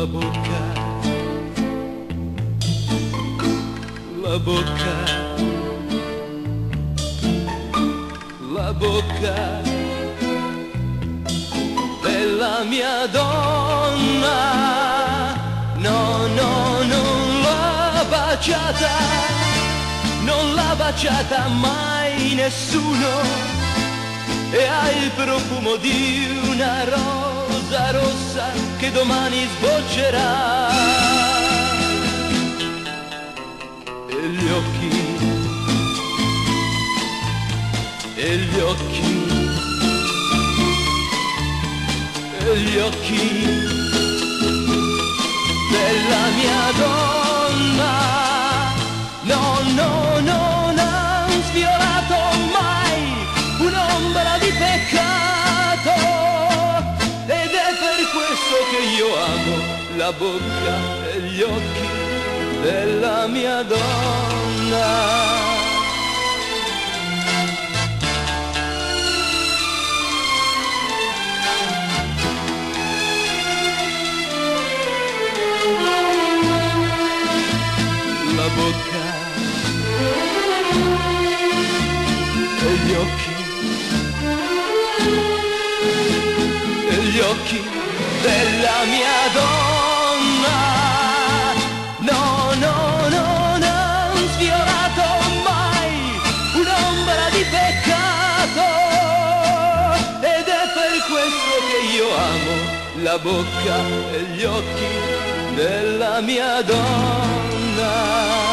la bocca, la bocca, la bocca della mia donna. No, no, non l'ha baciata, non l'ha baciata mai nessuno, e ha il profumo di una rosa rossa che domani sboccerà. E gli occhi, e gli occhi, e gli occhi della mia donna. No, no, no, non ha sfiorato mai un'ombra di peccato, ed è per questo che io amo la bocca e gli occhi della mia donna. La bocca e gli occhi, e gli occhi della mia donna. No, no, no, non sfiorato mai un'ombra di peccato, ed è per questo che io amo la bocca e gli occhi della mia donna.